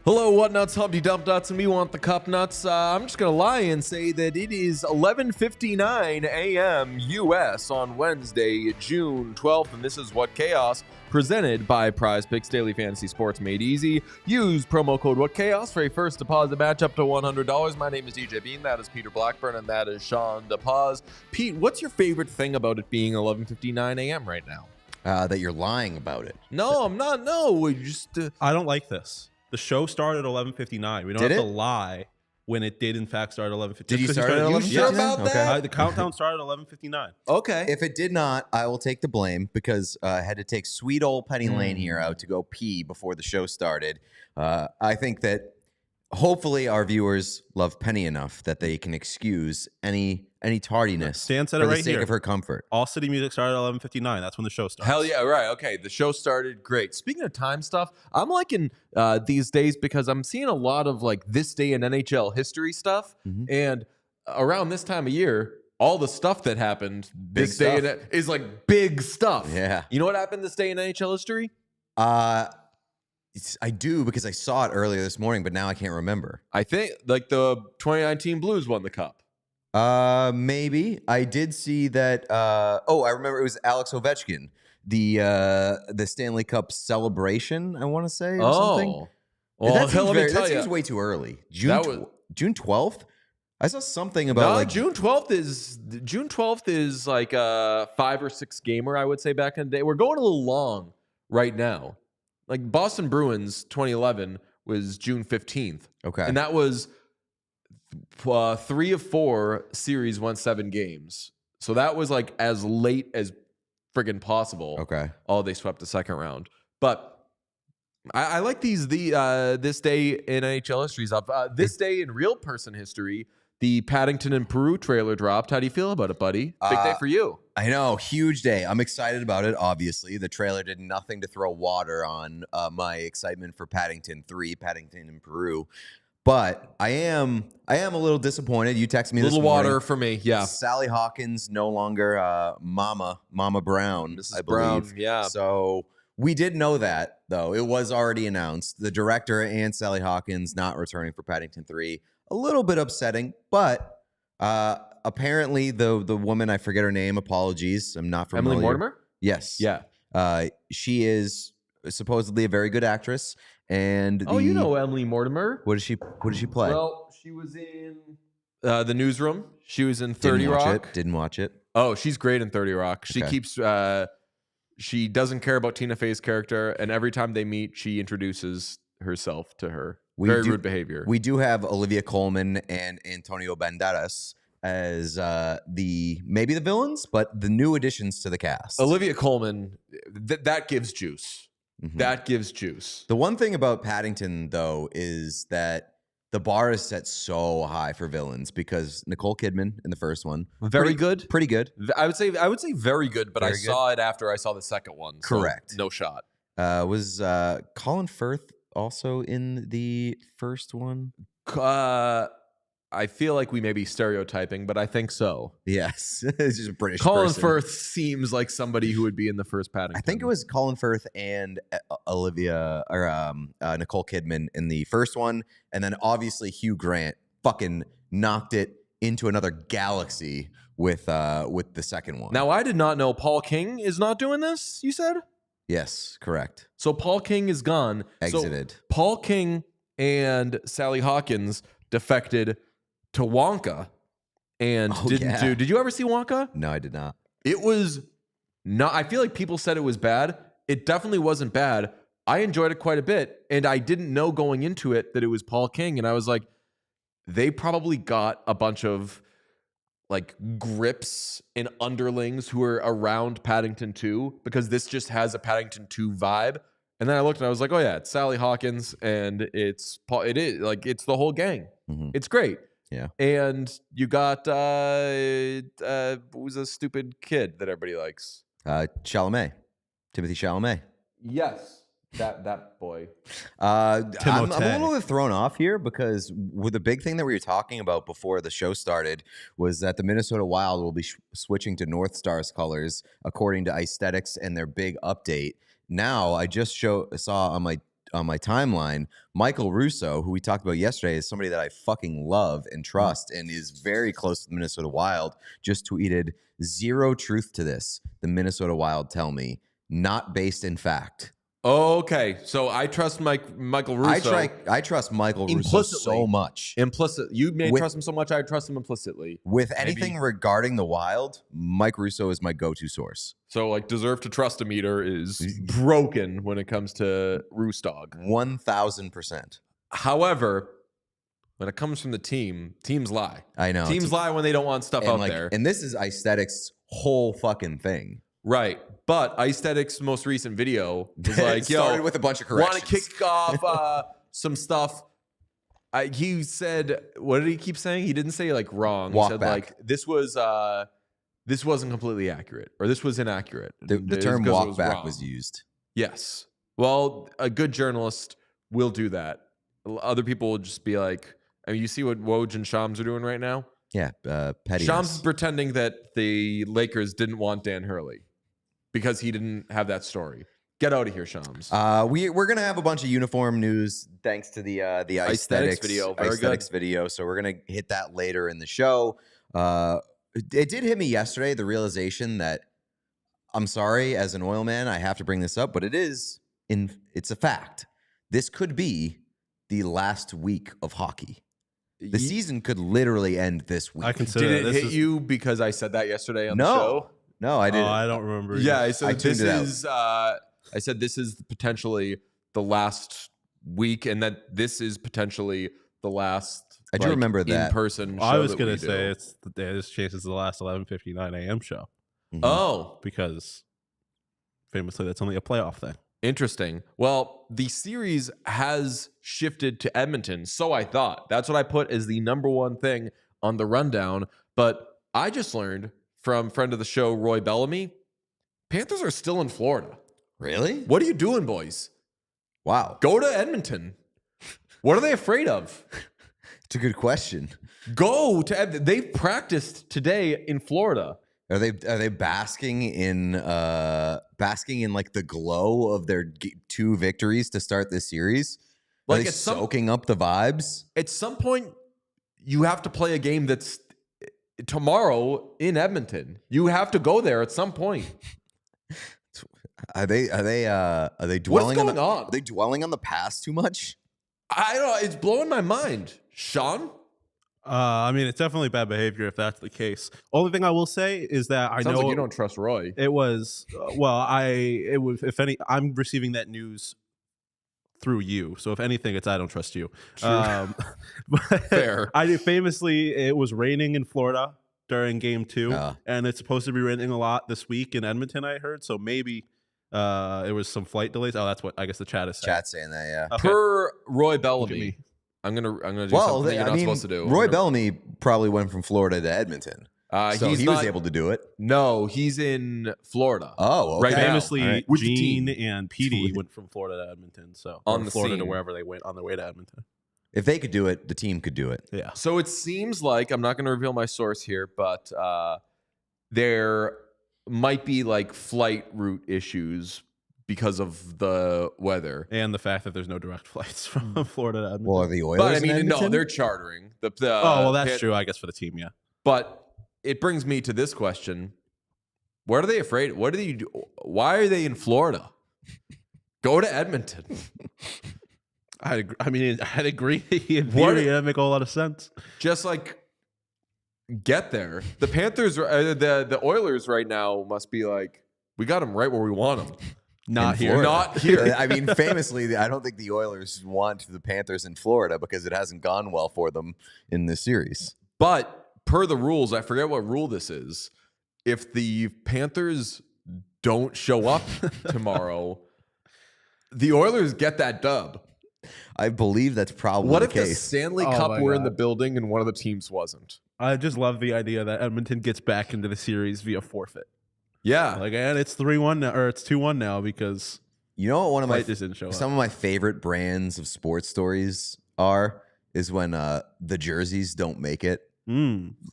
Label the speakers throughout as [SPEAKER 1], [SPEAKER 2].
[SPEAKER 1] Hello, what nuts, Humpty Dump Nuts, and we want the cup nuts. I'm just going to lie and say that it is 11:59 a.m. U.S. on Wednesday, June 12th, and this is What Chaos, presented by Prize Picks Daily Fantasy Sports Made Easy. Use promo code What Chaos for a first deposit match up to $100. My name is DJ Bean, that is Peter Blackburn, and that is Sean DePaz. Pete, what's your favorite thing about it being 11:59 a.m. right now?
[SPEAKER 2] That you're lying about it.
[SPEAKER 1] No, I'm not. No, we just...
[SPEAKER 3] I don't like this. The show started at 11:59. We don't have to lie when it did, in fact, start at 11:59.
[SPEAKER 2] Did you start at 11:59?
[SPEAKER 1] You sure about that?
[SPEAKER 3] The countdown started at 11:59.
[SPEAKER 1] Okay.
[SPEAKER 2] If it did not, I will take the blame because I had to take sweet old Penny Lane here out to go pee before the show started. I think that hopefully our viewers love Penny enough that they can excuse any tardiness
[SPEAKER 3] Stan said
[SPEAKER 2] for
[SPEAKER 3] it
[SPEAKER 2] the
[SPEAKER 3] right
[SPEAKER 2] sake
[SPEAKER 3] here.
[SPEAKER 2] of her comfort.
[SPEAKER 3] All City Music started at 11:59. That's when the show starts.
[SPEAKER 1] Hell yeah, right. Okay, the show started. Great. Speaking of time stuff, I'm liking these days because I'm seeing a lot of like this day in NHL history stuff. And around this time of year, all the stuff that happened this day is like big stuff.
[SPEAKER 2] Yeah.
[SPEAKER 1] You know what happened this day in NHL history?
[SPEAKER 2] I do because I saw it earlier this morning, but now I can't remember.
[SPEAKER 1] I think like the 2019 Blues won the cup.
[SPEAKER 2] Maybe I did see that. I remember it was Alex Ovechkin, the Stanley Cup celebration. I want to say or something.
[SPEAKER 1] Well,
[SPEAKER 2] that
[SPEAKER 1] that
[SPEAKER 2] seems way too early. June 12th. I saw something about
[SPEAKER 1] June 12th is like a 5 or 6 gamer, I would say, back in the day. We're going a little long right now. Like Boston Bruins 2011 was June 15th.
[SPEAKER 2] Okay,
[SPEAKER 1] and that was 3 of 4 series won 7 games. So that was like as late as friggin' possible.
[SPEAKER 2] Okay.
[SPEAKER 1] Oh, they swept the second round. But I like this day in NHL history stuff. This day in real person history, the Paddington and Peru trailer dropped. How do you feel about it, buddy? Big day for you.
[SPEAKER 2] I know, huge day. I'm excited about it, obviously. The trailer did nothing to throw water on my excitement for Paddington 3, Paddington and Peru. But I am a little disappointed. You texted me this morning.
[SPEAKER 1] Water for me, yeah.
[SPEAKER 2] Sally Hawkins no longer Mama Brown,
[SPEAKER 1] Mrs.
[SPEAKER 2] I believe.
[SPEAKER 1] Brown, yeah.
[SPEAKER 2] So we did know that, though. It was already announced. The director and Sally Hawkins not returning for Paddington 3. A little bit upsetting, but apparently the woman, I forget her name, apologies, I'm not familiar.
[SPEAKER 1] Emily Mortimer?
[SPEAKER 2] Yes.
[SPEAKER 1] Yeah.
[SPEAKER 2] She is supposedly a very good actress. And
[SPEAKER 1] you know Emily Mortimer.
[SPEAKER 2] What did she play?
[SPEAKER 1] Well, she was in The Newsroom. She was in 30 Rock.
[SPEAKER 2] Didn't watch it.
[SPEAKER 1] Oh, she's great in 30 Rock. She
[SPEAKER 2] Okay.
[SPEAKER 1] keeps she doesn't care about Tina Fey's character, and every time they meet, she introduces herself to her. Very rude behavior.
[SPEAKER 2] We do have Olivia Colman and Antonio Banderas as maybe the villains, but the new additions to the cast.
[SPEAKER 1] Olivia Colman, that gives juice.
[SPEAKER 2] Mm-hmm.
[SPEAKER 1] That gives juice.
[SPEAKER 2] The one thing about Paddington, though, is that the bar is set so high for villains because Nicole Kidman in the first one,
[SPEAKER 1] Pretty good. I would say very good, but I saw it after I saw the second one. So
[SPEAKER 2] Correct.
[SPEAKER 1] No shot.
[SPEAKER 2] Was Colin Firth also in the first one?
[SPEAKER 1] I feel like we may be stereotyping, but I think so.
[SPEAKER 2] Yes. It's just a British
[SPEAKER 1] Colin
[SPEAKER 2] person.
[SPEAKER 1] Firth seems like somebody who would be in the first Paddington.
[SPEAKER 2] I think it was Colin Firth and Olivia or Nicole Kidman in the first one, and then obviously Hugh Grant fucking knocked it into another galaxy with the second one.
[SPEAKER 1] Now, I did not know Paul King is not doing this, you said?
[SPEAKER 2] Yes, correct.
[SPEAKER 1] So Paul King is gone.
[SPEAKER 2] Exited.
[SPEAKER 1] So Paul King and Sally Hawkins defected to Wonka and didn't do. Did you ever see Wonka?
[SPEAKER 2] No, I did not.
[SPEAKER 1] It was not. I feel like people said it was bad. It definitely wasn't bad, I enjoyed it quite a bit, and I didn't know going into it that it was Paul King, and I was like, they probably got a bunch of like grips and underlings who are around Paddington 2 because this just has a Paddington 2 vibe. And then I looked and I was like, oh yeah, it's Sally Hawkins and it's Paul. It is like it's the whole gang.
[SPEAKER 2] Mm-hmm.
[SPEAKER 1] It's great.
[SPEAKER 2] Yeah.
[SPEAKER 1] And you got who's a stupid kid that everybody likes?
[SPEAKER 2] Chalamet. Timothy Chalamet.
[SPEAKER 1] Yes. That boy.
[SPEAKER 2] I'm a little bit thrown off here because the big thing that we were talking about before the show started was that the Minnesota Wild will be switching to North Stars colors according to Aesthetics and their big update. Now, I just saw on my timeline, Michael Russo, who we talked about yesterday, is somebody that I fucking love and trust and is very close to the Minnesota Wild, just tweeted, "Zero truth to this. The Minnesota Wild tell me, not based in fact."
[SPEAKER 1] Okay, so I trust Michael Russo.
[SPEAKER 2] I trust Michael Russo so much.
[SPEAKER 1] Implicit. You may trust him so much. I trust him implicitly.
[SPEAKER 2] With anything regarding the Wild, Mike Russo is my go-to source.
[SPEAKER 1] So, like, deserve to trust a meter is broken when it comes to Roostog.
[SPEAKER 2] 1,000%.
[SPEAKER 1] However, when it comes from the teams lie.
[SPEAKER 2] I know.
[SPEAKER 1] Teams lie when they don't want stuff out there.
[SPEAKER 2] And this is Aesthetics' whole fucking thing.
[SPEAKER 1] Right. But Aesthetics' most recent video was like,
[SPEAKER 2] started with a bunch of corrections.
[SPEAKER 1] Want to kick off some stuff. He said, what did he keep saying? He didn't say like wrong.
[SPEAKER 2] Walk
[SPEAKER 1] he said
[SPEAKER 2] back.
[SPEAKER 1] like this wasn't completely accurate, or this was inaccurate.
[SPEAKER 2] The term walk back was used.
[SPEAKER 1] Yes. Well, a good journalist will do that. Other people will just be like, I mean, you see what Woj and Shams are doing right now?
[SPEAKER 2] Yeah, pettiness.
[SPEAKER 1] Shams is pretending that the Lakers didn't want Dan Hurley because he didn't have that story. Get out of here, Shams.
[SPEAKER 2] We're gonna have a bunch of uniform news thanks to the Aesthetics
[SPEAKER 1] video.
[SPEAKER 2] Aesthetics video. So we're gonna hit that later in the show. It did hit me yesterday, the realization that I'm sorry, as an oil man, I have to bring this up, but it's a fact. This could be the last week of hockey. The season could literally end this week.
[SPEAKER 3] I consider
[SPEAKER 1] Did it hit you because I said that yesterday on the show?
[SPEAKER 2] No, I didn't.
[SPEAKER 3] Oh, I don't remember.
[SPEAKER 1] Yeah, I said
[SPEAKER 2] tuned it
[SPEAKER 1] out. I said this is potentially the last week, and that this is potentially the last.
[SPEAKER 2] I do remember that
[SPEAKER 1] in-person.
[SPEAKER 3] I was gonna say
[SPEAKER 1] it's
[SPEAKER 3] this chance is the last 11:59 a.m. show.
[SPEAKER 2] Mhm.
[SPEAKER 1] Oh,
[SPEAKER 3] because famously that's only a playoff thing.
[SPEAKER 1] Interesting. Well, the series has shifted to Edmonton, so I thought. That's what I put as the number one thing on the rundown. But I just learned from friend of the show, Roy Bellamy, Panthers are still in Florida.
[SPEAKER 2] Really?
[SPEAKER 1] What are you doing, boys?
[SPEAKER 2] Wow.
[SPEAKER 1] Go to Edmonton. What are they afraid of?
[SPEAKER 2] It's a good question.
[SPEAKER 1] Go to Edmonton. They've practiced today in Florida.
[SPEAKER 2] Are they basking in like the glow of their 2 victories to start this series? Are they soaking up the vibes?
[SPEAKER 1] At some point, you have to play a game that's tomorrow in Edmonton. You have to go there at some point.
[SPEAKER 2] Are they dwelling
[SPEAKER 1] What's going on?
[SPEAKER 2] Are they dwelling on the past too much?
[SPEAKER 1] I don't know. It's blowing my mind. Sean?
[SPEAKER 3] I mean, it's definitely bad behavior if that's the case. Only thing I will say is that I
[SPEAKER 1] Sounds
[SPEAKER 3] know
[SPEAKER 1] like you don't trust Roy.
[SPEAKER 3] it was I'm receiving that news through you. So if anything, it's I don't trust you.
[SPEAKER 1] Fair.
[SPEAKER 3] Famously, it was raining in Florida during Game 2, and it's supposed to be raining a lot this week in Edmonton. I heard, so maybe it was some flight delays. Oh, that's what I guess the chat is saying.
[SPEAKER 2] Chat's saying that, yeah.
[SPEAKER 3] Okay.
[SPEAKER 1] Per Roy Bellamy, I'm gonna do something you're not supposed to do.
[SPEAKER 2] Roy Bellamy probably went from Florida to Edmonton. So he was able to do it.
[SPEAKER 1] No, he's in Florida.
[SPEAKER 2] Oh, okay.
[SPEAKER 1] Right now.
[SPEAKER 3] Famously,
[SPEAKER 2] All right.
[SPEAKER 3] Gene and Petey went from Florida to Edmonton. So
[SPEAKER 1] On
[SPEAKER 3] from
[SPEAKER 1] the
[SPEAKER 3] Florida to
[SPEAKER 1] scene.
[SPEAKER 3] wherever they went on their way to Edmonton.
[SPEAKER 2] If they could do it, the team could do it.
[SPEAKER 3] Yeah.
[SPEAKER 1] So it seems like, I'm not going to reveal my source here, but there might be like flight route issues because of the weather.
[SPEAKER 3] And the fact that there's no direct flights from Florida to Edmonton.
[SPEAKER 2] Well, are the Oilers
[SPEAKER 1] But I
[SPEAKER 2] in
[SPEAKER 1] mean, no,
[SPEAKER 2] Edmonton?
[SPEAKER 1] they're chartering.
[SPEAKER 3] That's true, I guess, for the team, yeah.
[SPEAKER 1] But it brings me to this question. What are they afraid? What do they do? Why are they in Florida? Go to Edmonton.
[SPEAKER 3] I'd agree. In theory, that'd make a whole lot of sense.
[SPEAKER 1] Just like get there. The Panthers, the Oilers right now must be like, we got them right where we want them.
[SPEAKER 3] Not
[SPEAKER 2] in
[SPEAKER 3] here.
[SPEAKER 2] Florida.
[SPEAKER 1] Not here.
[SPEAKER 2] I mean, famously, I don't think the Oilers want the Panthers in Florida because it hasn't gone well for them in this series.
[SPEAKER 1] But per the rules, I forget what rule this is. If the Panthers don't show up tomorrow, the Oilers get that dub.
[SPEAKER 2] I believe that's probably
[SPEAKER 1] What
[SPEAKER 2] the
[SPEAKER 1] if the
[SPEAKER 2] case.
[SPEAKER 1] Stanley
[SPEAKER 3] Oh
[SPEAKER 1] Cup
[SPEAKER 3] my
[SPEAKER 1] were in
[SPEAKER 3] God.
[SPEAKER 1] the building and one of the teams wasn't?
[SPEAKER 3] I just love the idea that Edmonton gets back into the series via forfeit.
[SPEAKER 1] Yeah.
[SPEAKER 3] Like, and it's 3-1 now, or it's 2-1 now because
[SPEAKER 2] You know what one of my
[SPEAKER 3] Flight just didn't show
[SPEAKER 2] some
[SPEAKER 3] up.
[SPEAKER 2] of my favorite brands of sports stories is when the jerseys don't make it.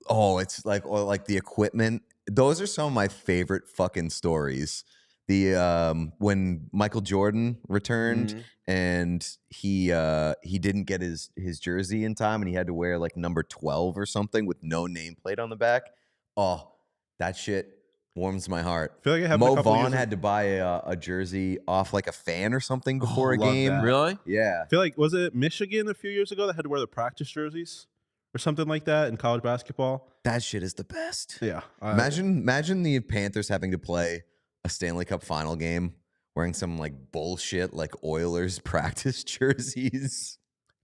[SPEAKER 2] Oh, it's like the equipment. Those are some of my favorite fucking stories. The when Michael Jordan returned and he didn't get his jersey in time and he had to wear like number 12 or something with no nameplate on the back. Oh, that shit warms my heart.
[SPEAKER 3] I feel like it happened a
[SPEAKER 2] Mo
[SPEAKER 3] couple
[SPEAKER 2] Vaughn
[SPEAKER 3] years
[SPEAKER 2] had to buy a jersey off like a fan or something before a
[SPEAKER 3] love
[SPEAKER 2] game.
[SPEAKER 3] that.
[SPEAKER 1] Really?
[SPEAKER 2] Yeah.
[SPEAKER 3] I feel like, was it Michigan a few years ago that had to wear the practice jerseys or something like that in college basketball?
[SPEAKER 2] That shit is the best.
[SPEAKER 3] Yeah.
[SPEAKER 2] Imagine the Panthers having to play a Stanley Cup Final game wearing some like bullshit like Oilers practice jerseys.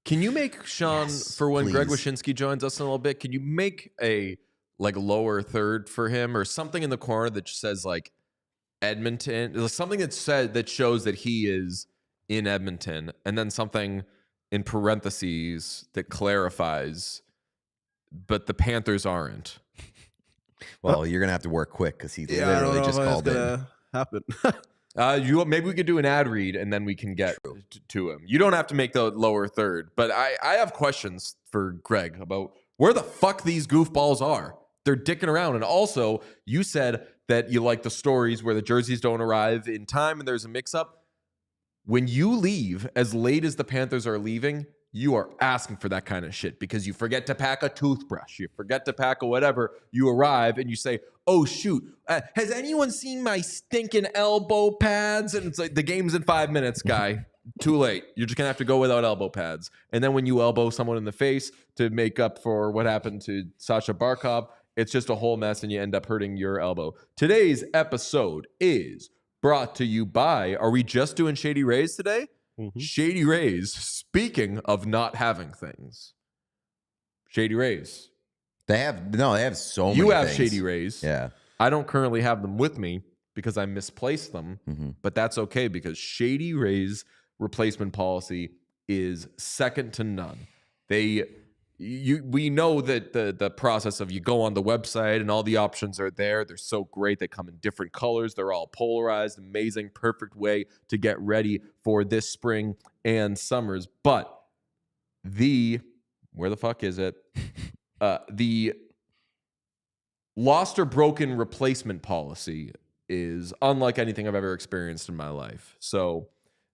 [SPEAKER 1] Can you make, Sean,
[SPEAKER 2] Yes,
[SPEAKER 1] for when Greg
[SPEAKER 2] please.
[SPEAKER 1] Wyshynski joins us in a little bit, can you make a like lower third for him or something in the corner that just says like Edmonton, something that shows that he is in Edmonton, and then something in parentheses that clarifies, but the Panthers aren't.
[SPEAKER 2] Well, you're gonna have to work quick because he
[SPEAKER 3] I don't
[SPEAKER 2] literally
[SPEAKER 3] know
[SPEAKER 2] just
[SPEAKER 3] if that's
[SPEAKER 2] called in.
[SPEAKER 3] gonna happen.
[SPEAKER 1] Maybe we could do an ad read and then we can get to him. You don't have to make the lower third, but I have questions for Greg about where the fuck these goofballs are. They're dicking around. And also, you said that you like the stories where the jerseys don't arrive in time and there's a mix-up. When you leave as late as the Panthers are leaving, you are asking for that kind of shit because you forget to pack a toothbrush. You forget to pack a whatever. You arrive and you say, oh, shoot, has anyone seen my stinking elbow pads? And it's like, the game's in 5 minutes, guy. Too late. You're just going to have to go without elbow pads. And then when you elbow someone in the face to make up for what happened to Sasha Barkov, it's just a whole mess and you end up hurting your elbow. Today's episode is brought to you by, are we just doing Shady Rays today? Shady Rays, speaking of not having things. Shady Rays.
[SPEAKER 2] They have so many
[SPEAKER 1] You have
[SPEAKER 2] things.
[SPEAKER 1] Shady Rays.
[SPEAKER 2] Yeah.
[SPEAKER 1] I don't currently have them with me because I misplaced them, but that's okay because Shady Rays replacement policy is second to none. We know that the process of you go on the website and all the options are there. They're so great. They come in different colors. They're all polarized. Amazing, perfect way to get ready for this spring and summers. But where the fuck is it? The lost or broken replacement policy is unlike anything I've ever experienced in my life. So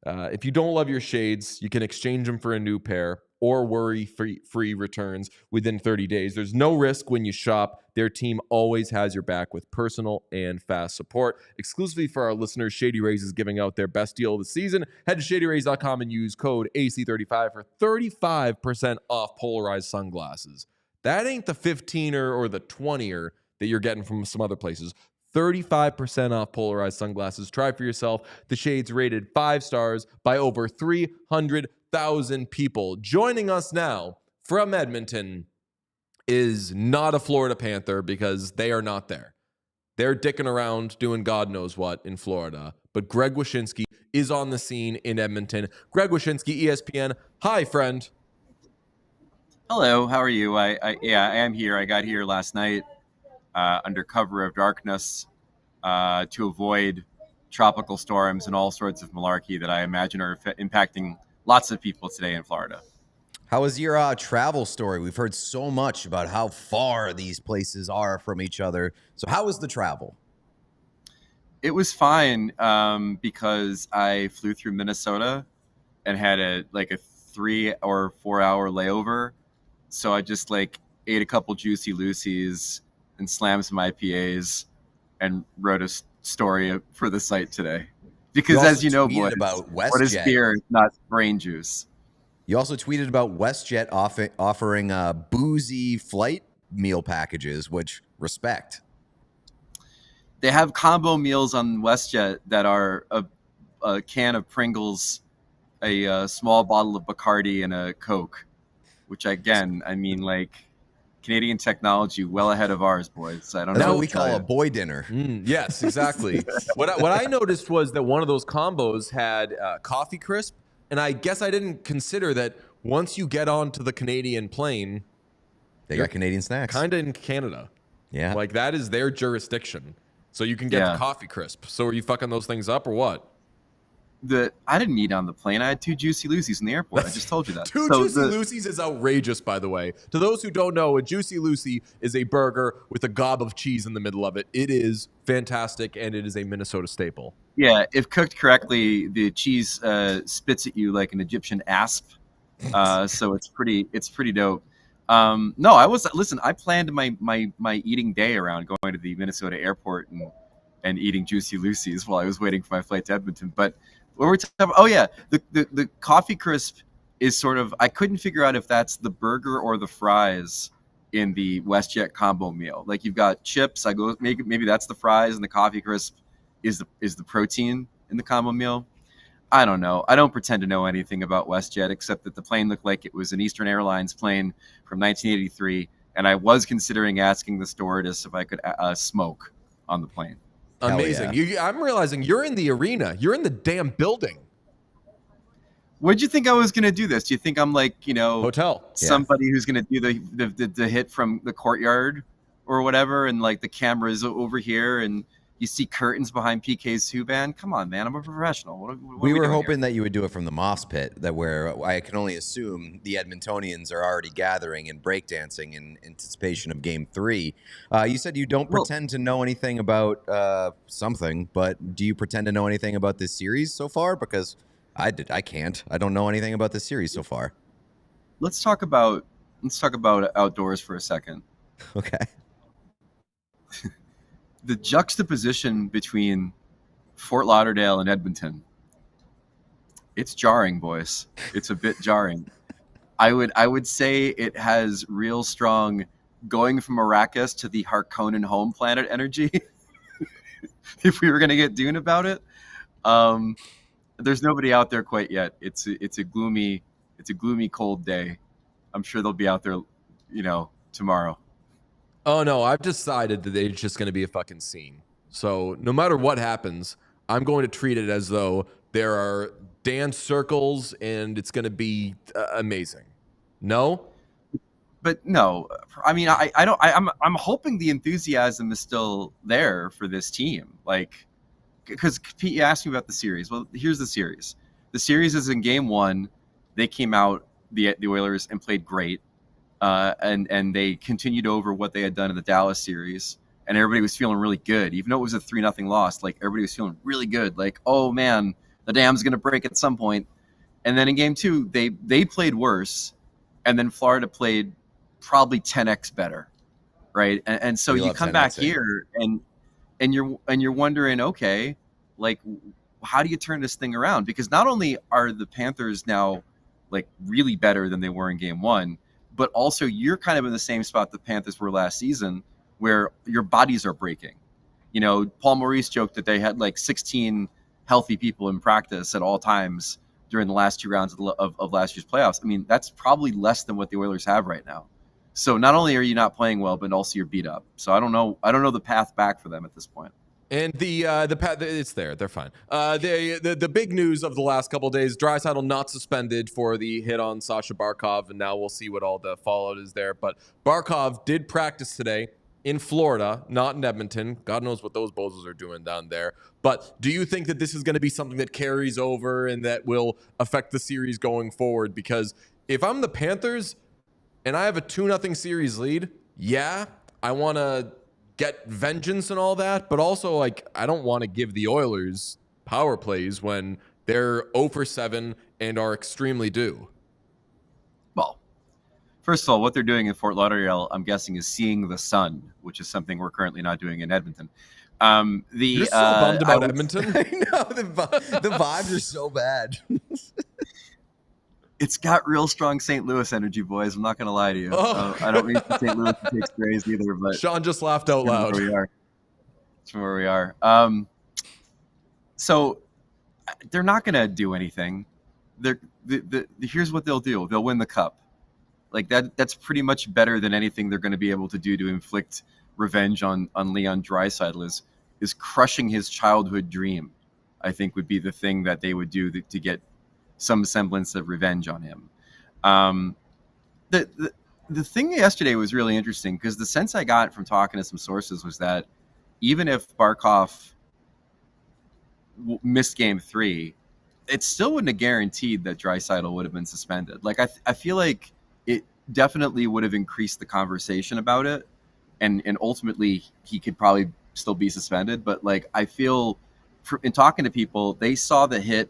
[SPEAKER 1] if you don't love your shades, you can exchange them for a new pair or worry-free returns within 30 days. There's no risk when you shop. Their team always has your back with personal and fast support. Exclusively for our listeners, Shady Rays is giving out their best deal of the season. Head to shadyrays.com and use code AC35 for 35% off polarized sunglasses. That ain't the 15er or the 20er that you're getting from some other places. 35% off polarized sunglasses. Try for yourself. The shades rated 5 stars by over 300,000 people. Joining us now from Edmonton is not a Florida Panther because they are not there. They're dicking around doing God knows what in Florida. But Greg Wyshynski is on the scene in Edmonton. Greg Wyshynski, ESPN. Hi, friend.
[SPEAKER 4] Hello, how are you? I am here. I got here last night under cover of darkness to avoid tropical storms and all sorts of malarkey that I imagine are impacting lots of people today in Florida.
[SPEAKER 2] How was your travel story? We've heard so much about how far these places are from each other. So how was the travel?
[SPEAKER 4] It was fine because I flew through Minnesota and had a 3 or 4 hour layover. So I just ate a couple Juicy Lucy's and slammed some IPAs and wrote a story for the site today. Because as you know, boys,
[SPEAKER 2] about
[SPEAKER 4] what is
[SPEAKER 2] WestJet.
[SPEAKER 4] beer? It's not brain juice.
[SPEAKER 2] You also tweeted about WestJet offering boozy flight meal packages, which respect.
[SPEAKER 4] They have combo meals on WestJet that are a can of Pringles, a small bottle of Bacardi, and a Coke. Which again, I mean, like Canadian technology well ahead of ours, boys. I don't
[SPEAKER 2] That's
[SPEAKER 4] know
[SPEAKER 2] what we call a boy dinner.
[SPEAKER 1] Yes, exactly. What I noticed was that one of those combos had coffee crisp, and I guess I didn't consider that once you get onto the Canadian plane,
[SPEAKER 2] They got Canadian snacks.
[SPEAKER 1] kind of in Canada.
[SPEAKER 2] Yeah.
[SPEAKER 1] Like that is their jurisdiction. So you can get the coffee crisp. So are you fucking those things up or what?
[SPEAKER 4] I didn't eat on the plane. I had 2 Juicy Lucy's in the airport. I just told you that.
[SPEAKER 1] Two Juicy Lucy's is outrageous, by the way. To those who don't know, a Juicy Lucy is a burger with a gob of cheese in the middle of it. It is fantastic, and it is a Minnesota staple.
[SPEAKER 4] Yeah, if cooked correctly, the cheese spits at you like an Egyptian asp. So it's pretty dope. Listen, I planned my eating day around going to the Minnesota airport and eating Juicy Lucy's while I was waiting for my flight to Edmonton. But what we're talking about, the coffee crisp is sort of, I couldn't figure out if that's the burger or the fries in the WestJet combo meal. Like you've got chips, I go maybe that's the fries, and the coffee crisp is the protein in the combo meal. I don't know. I don't pretend to know anything about WestJet except that the plane looked like it was an Eastern Airlines plane from 1983, and I was considering asking the stewardess if I could smoke on the plane.
[SPEAKER 1] Amazing.
[SPEAKER 2] Yeah.
[SPEAKER 1] I'm realizing you're in the arena. You're in the damn building.
[SPEAKER 4] What'd you think I was going to do this? Do you think I'm like,
[SPEAKER 1] Hotel.
[SPEAKER 4] somebody who's going to do the hit from the courtyard or whatever, and like the camera's over here and you see curtains behind PK's band? Come on, man. I'm a professional. What
[SPEAKER 2] We
[SPEAKER 4] are
[SPEAKER 2] were
[SPEAKER 4] doing
[SPEAKER 2] hoping
[SPEAKER 4] here?
[SPEAKER 2] that you would do it from the moss pit, where I can only assume the Edmontonians are already gathering and breakdancing in anticipation of Game 3. You said you don't pretend to know anything about something, but do you pretend to know anything about this series so far? Because I can't. I don't know anything about this series so far.
[SPEAKER 4] Let's talk about outdoors for a second.
[SPEAKER 2] Okay.
[SPEAKER 4] The juxtaposition between Fort Lauderdale and Edmonton, it's jarring, boys. It's a bit jarring. I would say it has real strong going from Arrakis to the Harkonnen home planet energy. If we were going to get Dune about it, there's nobody out there quite yet. It's a gloomy cold day. I'm sure they'll be out there, tomorrow.
[SPEAKER 1] Oh, no, I've decided that it's just going to be a fucking scene. So no matter what happens, I'm going to treat it as though there are dance circles and it's going to be amazing. No?
[SPEAKER 4] But no, I mean, I'm hoping the enthusiasm is still there for this team. Like, because Pete, you asked me about the series. Well, here's the series. The series is in Game 1. They came out, the Oilers, and played great. And they continued over what they had done in the Dallas series, and everybody was feeling really good, even though it was a 3-0 loss. Like everybody was feeling really good. Like, oh man, the dam's gonna break at some point. And then in Game 2, they played worse, and then Florida played probably 10x better, right? And so you come back here, and you're wondering, okay, like how do you turn this thing around? Because not only are the Panthers now like really better than they were in Game 1. But also you're kind of in the same spot the Panthers were last season, where your bodies are breaking. Paul Maurice joked that they had like 16 healthy people in practice at all times during the last 2 rounds of last year's playoffs. I mean, that's probably less than what the Oilers have right now. So not only are you not playing well, but also you're beat up. So I don't know the path back for them at this point.
[SPEAKER 1] And the path, it's there. They're fine. The big news of the last couple of days: Draisaitl not suspended for the hit on Sasha Barkov, and now we'll see what all the fallout is there. But Barkov did practice today in Florida, not in Edmonton. God knows what those bozos are doing down there. But do you think that this is going to be something that carries over and that will affect the series going forward? Because if I'm the Panthers and I have a 2-0 series lead, yeah, I want to get vengeance and all that, but also like I don't want to give the Oilers power plays when they're 0 for 7 and are extremely due.
[SPEAKER 4] Well, first of all, what they're doing in Fort Lauderdale, I'm guessing, is seeing the sun, which is something we're currently not doing in Edmonton.
[SPEAKER 1] You're so bummed about Edmonton.
[SPEAKER 2] I know the vibes are so bad.
[SPEAKER 4] It's got real strong St. Louis energy, boys. I'm not going to lie to you. I don't mean St. Louis to take praise either, but
[SPEAKER 1] Sean just laughed out loud.
[SPEAKER 4] That's where we are. So they're not going to do anything. Here's what they'll do. They'll win the cup. Like that's pretty much better than anything they're going to be able to do to inflict revenge on Leon Draisaitl is crushing his childhood dream. I think would be the thing that they would do to get some semblance of revenge on him. The thing yesterday was really interesting because the sense I got from talking to some sources was that even if Barkov missed game 3, it still wouldn't have guaranteed that Draisaitl would have been suspended. Like I feel like it definitely would have increased the conversation about it, and ultimately he could probably still be suspended. But like I feel in talking to people, they saw the hit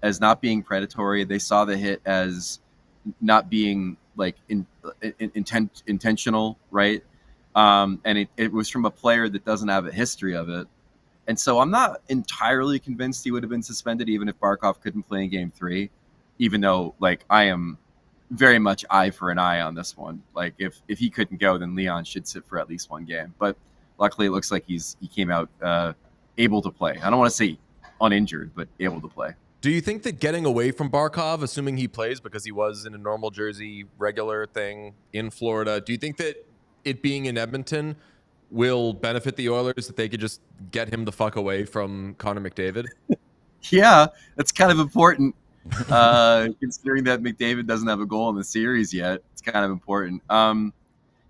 [SPEAKER 4] as not being predatory. They saw the hit as not being like intentional, right? And it was from a player that doesn't have a history of it. And so I'm not entirely convinced he would have been suspended even if Barkov couldn't play in game 3, even though like I am very much eye for an eye on this one. Like if he couldn't go, then Leon should sit for at least one game. But luckily it looks like he came out able to play. I don't want to say uninjured, but able to play.
[SPEAKER 1] Do you think that getting away from Barkov, assuming he plays because he was in a normal jersey, regular thing in Florida, do you think that it being in Edmonton will benefit the Oilers, that they could just get him the fuck away from Connor McDavid?
[SPEAKER 4] Yeah, that's kind of important. Considering that McDavid doesn't have a goal in the series yet, it's kind of important.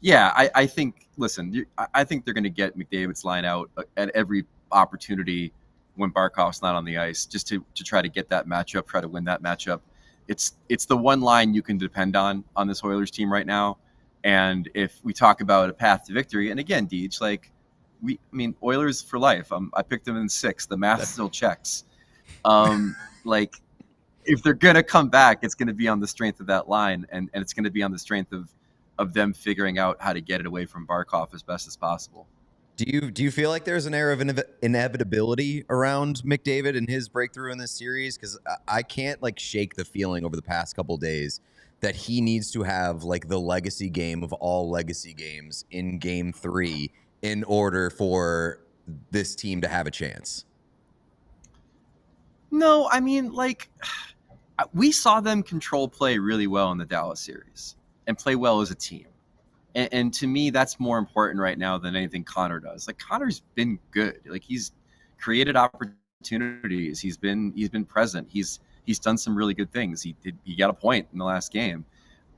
[SPEAKER 4] Yeah, I think, listen, I think they're going to get McDavid's line out at every opportunity when Barkov's not on the ice, just to try to get that matchup, try to win that matchup. It's the one line you can depend on this Oilers team right now. And if we talk about a path to victory, and again, Deej, like Oilers for life. I picked them in 6. The math still checks. Like if they're gonna come back, it's gonna be on the strength of that line, and it's gonna be on the strength of them figuring out how to get it away from Barkov as best as possible.
[SPEAKER 2] Do you feel like there's an air of inevitability around McDavid and his breakthrough in this series? Because I can't like shake the feeling over the past couple days that he needs to have like the legacy game of all legacy games in game 3 in order for this team to have a chance.
[SPEAKER 4] No, I mean, like, we saw them control play really well in the Dallas series and play well as a team. And to me, that's more important right now than anything Connor does. Like, Connor's been good. Like, he's created opportunities. He's been present. He's done some really good things. He got a point in the last game.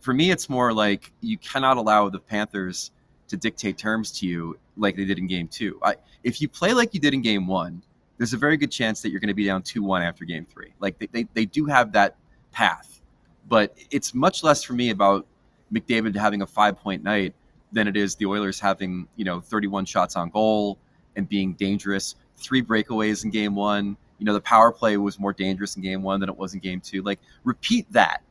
[SPEAKER 4] For me, it's more like you cannot allow the Panthers to dictate terms to you like they did in game 2. If you play like you did in game 1, there's a very good chance that you're going to be down 2-1 after game 3. Like they do have that path, but it's much less for me about McDavid having a 5-point night than it is the Oilers having 31 shots on goal and being dangerous. 3 breakaways in game 1. The power play was more dangerous in game 1 than it was in game 2. Like, repeat that,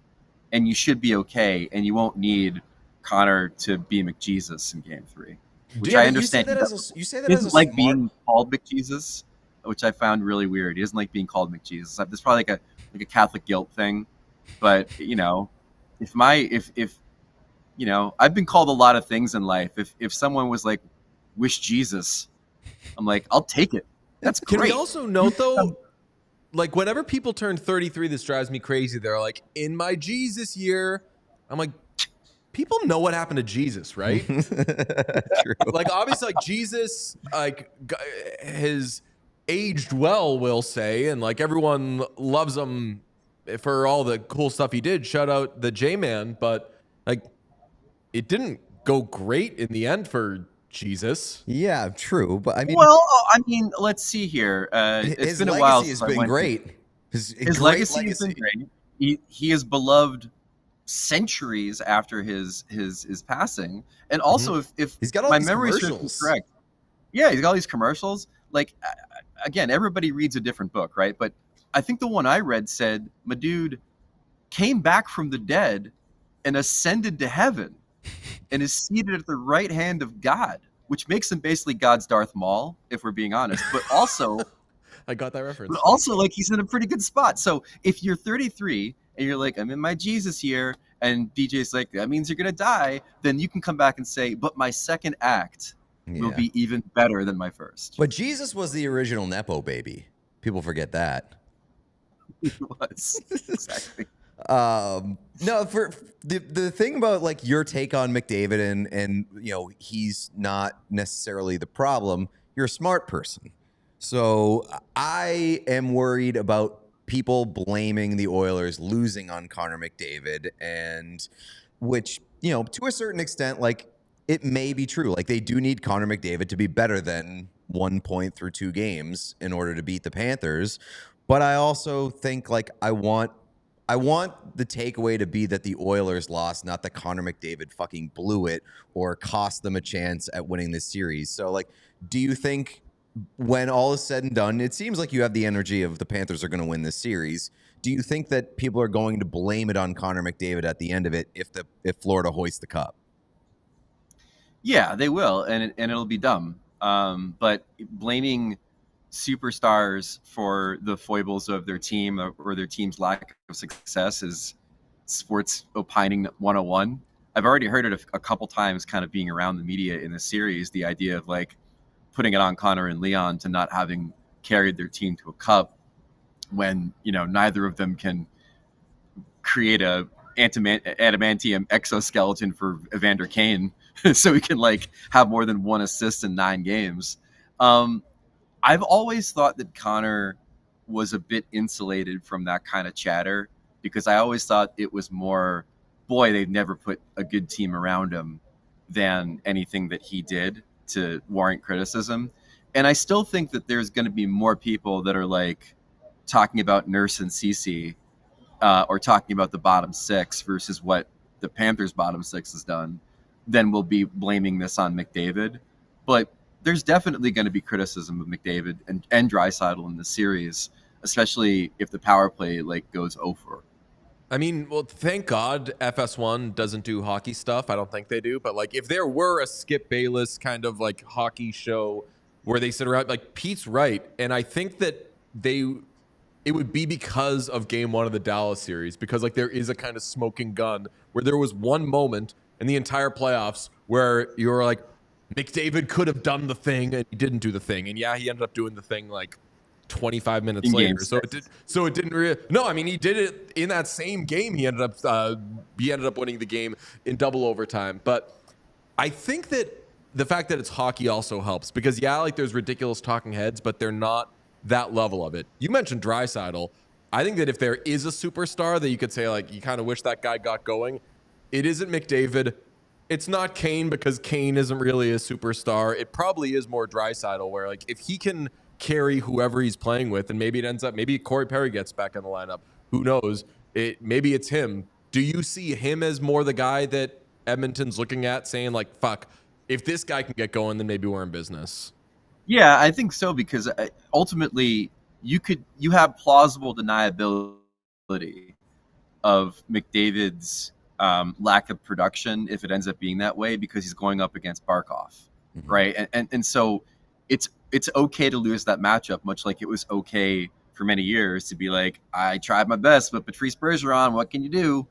[SPEAKER 4] and you should be okay, and you won't need Connor to be McJesus in game 3. Which I understand.
[SPEAKER 2] You say that
[SPEAKER 4] he
[SPEAKER 2] as
[SPEAKER 4] doesn't
[SPEAKER 2] a
[SPEAKER 4] like
[SPEAKER 2] smart...
[SPEAKER 4] being called McJesus, which I found really weird. He doesn't like being called McJesus. There's probably like a Catholic guilt thing, but I've been called a lot of things in life. If someone was like, "Wish Jesus," I'm like, I'll take it. That's great.
[SPEAKER 1] Can we also note though, like whenever people turn 33, this drives me crazy. They're like, "In my Jesus year," I'm like, people know what happened to Jesus, right?
[SPEAKER 2] True.
[SPEAKER 1] Like obviously, like Jesus, like has aged well, we'll say, and like everyone loves him for all the cool stuff he did. Shout out the J-Man, but like it didn't go great in the end for Jesus.
[SPEAKER 2] Yeah, true. But
[SPEAKER 4] let's see here.
[SPEAKER 2] His
[SPEAKER 4] been a
[SPEAKER 2] legacy
[SPEAKER 4] while
[SPEAKER 2] has
[SPEAKER 4] since I
[SPEAKER 2] been
[SPEAKER 4] went
[SPEAKER 2] great.
[SPEAKER 4] His legacy has been great. He is beloved centuries after his passing, and also if
[SPEAKER 2] he's got all
[SPEAKER 4] my
[SPEAKER 2] these
[SPEAKER 4] memory
[SPEAKER 2] commercials.
[SPEAKER 4] serves me correct, yeah, he's got all these commercials. Like again, everybody reads a different book, right? But I think the one I read said my dude came back from the dead and ascended to heaven and is seated at the right hand of God, which makes him basically God's Darth Maul, if we're being honest. But also,
[SPEAKER 1] I got that reference.
[SPEAKER 4] But also, like, he's in a pretty good spot. So if you're 33 and you're like, I'm in my Jesus year, and DJ's like, that means you're gonna die, then you can come back and say, but my second act will be even better than my first.
[SPEAKER 2] But Jesus was the original Nepo baby. People forget that.
[SPEAKER 4] was. Exactly.
[SPEAKER 2] No, for the thing about like your take on McDavid and he's not necessarily the problem. You're a smart person. So I am worried about people blaming the Oilers losing on Connor McDavid, and which, to a certain extent, like it may be true. Like they do need Connor McDavid to be better than 1 point through 2 games in order to beat the Panthers. But I also think like I want the takeaway to be that the Oilers lost, not that Connor McDavid fucking blew it or cost them a chance at winning this series. So like, do you think when all is said and done, it seems like you have the energy of the Panthers are going to win this series. Do you think that people are going to blame it on Connor McDavid at the end of it if Florida hoists the cup?
[SPEAKER 4] Yeah, they will, and it'll be dumb. But blaming superstars for the foibles of their team or their team's lack of success is sports opining 101. I've already heard it a couple times kind of being around the media in the series, the idea of like putting it on Connor and Leon to not having carried their team to a cup when, neither of them can create a adamantium exoskeleton for Evander Kane so he can like have more than 1 assist in 9 games. I've always thought that Connor was a bit insulated from that kind of chatter because I always thought it was more, boy, they've never put a good team around him than anything that he did to warrant criticism. And I still think that there's going to be more people that are like talking about Nurse and Cece or talking about the bottom 6 versus what the Panthers bottom 6 has done than will be blaming this on McDavid. But there's definitely going to be criticism of McDavid and Draisaitl in the series, especially if the power play like goes over.
[SPEAKER 1] I mean, well, thank God FS1 doesn't do hockey stuff. I don't think they do. But like, if there were a Skip Bayless kind of like hockey show where they sit around, like Pete's right, and I think that it would be because of Game 1 of the Dallas series, because like there is a kind of smoking gun where there was one moment in the entire playoffs where you were like, McDavid could have done the thing and he didn't do the thing, and yeah, he ended up doing the thing like 25 minutes later. So it didn't really. No, I mean he did it in that same game. He ended up winning the game in double overtime. But I think that the fact that it's hockey also helps because like there's ridiculous talking heads, but they're not that level of it. You mentioned Draisaitl. I think that if there is a superstar that you could say like you kind of wish that guy got going, it isn't McDavid. It's not Kane because Kane isn't really a superstar. It probably is more Draisaitl where like if he can carry whoever he's playing with, and maybe Corey Perry gets back in the lineup. Who knows? Maybe it's him. Do you see him as more the guy that Edmonton's looking at saying like, fuck, if this guy can get going, then maybe we're in business?
[SPEAKER 4] Yeah, I think so because ultimately you have plausible deniability of McDavid's lack of production if it ends up being that way because he's going up against Barkov, right? And so it's okay to lose that matchup, much like it was okay for many years to be like, I tried my best, but Patrice Bergeron, what can you do?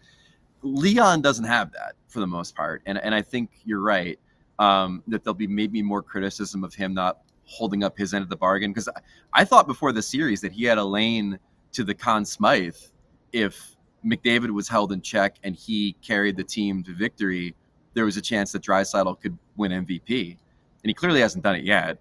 [SPEAKER 4] Leon doesn't have that for the most part. And I think you're right that there'll be maybe more criticism of him not holding up his end of the bargain. Because I thought before the series that he had a lane to the Conn Smythe if McDavid was held in check and he carried the team to victory, there was a chance that Draisaitl could win MVP. And he clearly hasn't done it yet.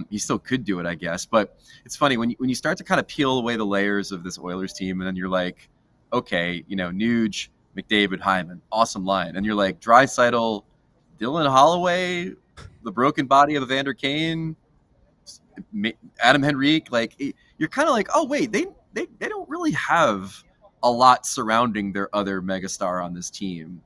[SPEAKER 4] He still could do it, I guess. But it's funny when you start to kind of peel away the layers of this Oilers team, and then you're like, okay, Nuge, McDavid, Hyman, awesome line, and you're like Draisaitl, Dylan Holloway, the broken body of Evander Kane, Adam Henrique. Like you're kind of like, oh wait, they don't really have a lot surrounding their other megastar on this team.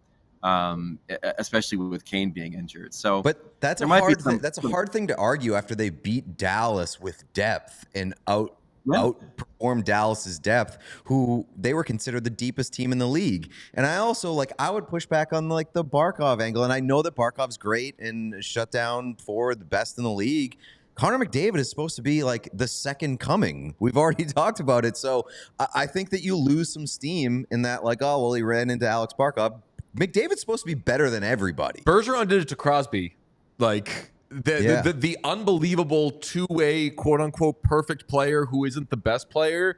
[SPEAKER 4] Especially with Kane being injured. So,
[SPEAKER 2] but that's a hard thing to argue after they beat Dallas with depth and outperformed Dallas's depth, who they were considered the deepest team in the league. And I also I would push back on like the Barkov angle. And I know that Barkov's great and shut down for the best in the league. Connor McDavid is supposed to be like the second coming. We've already talked about it. So I think that you lose some steam in that, like, oh, well, he ran into Alex Barkov. McDavid's supposed to be better than everybody.
[SPEAKER 1] Bergeron did it to Crosby. Like the unbelievable two-way, quote-unquote, perfect player who isn't the best player.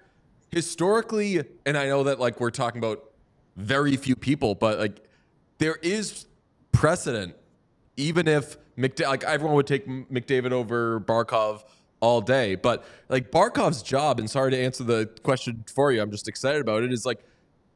[SPEAKER 1] historically, and I know that like we're talking about very few people, but like there is precedent. Even if like everyone would take McDavid over Barkov all day, but like Barkov's job, and sorry to answer the question for you, I'm just excited about it, is like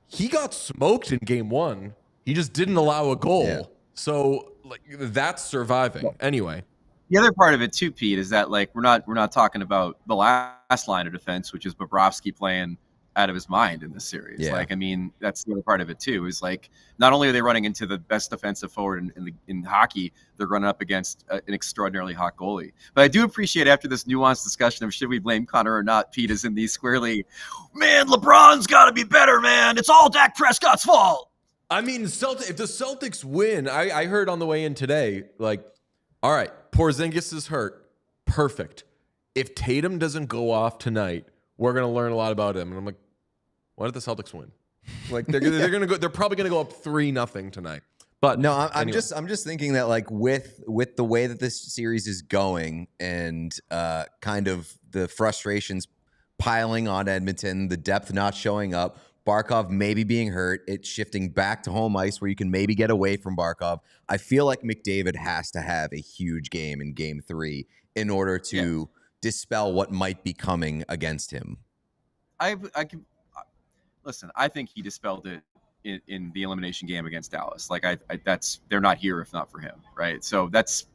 [SPEAKER 1] he got smoked in game 1. He just didn't allow a goal. Yeah. So like that's surviving. Anyway.
[SPEAKER 4] The other part of it too, Pete, is that like we're not talking about the last line of defense, which is Bobrovsky playing out of his mind in this series. Yeah. Like, I mean, that's the other part of it too, is like not only are they running into the best defensive forward in hockey, they're running up against an extraordinarily hot goalie. But I do appreciate after this nuanced discussion of should we blame Connor or not, Pete is in these squarely, man, LeBron's got to be better, man. It's all Dak Prescott's fault.
[SPEAKER 1] I mean, if the Celtics win, I heard on the way in today, like, all right, Porzingis is hurt. Perfect. If Tatum doesn't go off tonight, we're going to learn a lot about him. And I'm like, why did the Celtics win? Like they're going to go. They're probably going to go up 3-0 tonight. But
[SPEAKER 2] no, I'm just thinking that like with the way that this series is going and kind of the frustrations piling on Edmonton, the depth not showing up, Barkov maybe being hurt, it's shifting back to home ice where you can maybe get away from Barkov. I feel like McDavid has to have a huge game in game 3 in order to dispel what might be coming against him.
[SPEAKER 4] I can listen. I think he dispelled it in the elimination game against Dallas. Like they're not here if not for him, right? So that's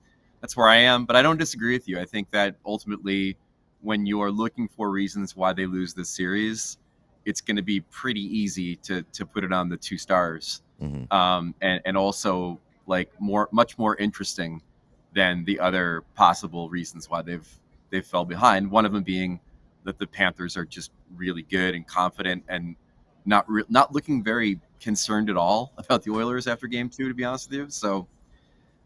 [SPEAKER 4] where I am. But I don't disagree with you. I think that ultimately, when you are looking for reasons why they lose this series, it's going to be pretty easy to put it on the 2 stars, and also like much more interesting than the other possible reasons why they've fell behind. One of them being that the Panthers are just really good and confident and not looking very concerned at all about the Oilers after game 2, to be honest with you. So,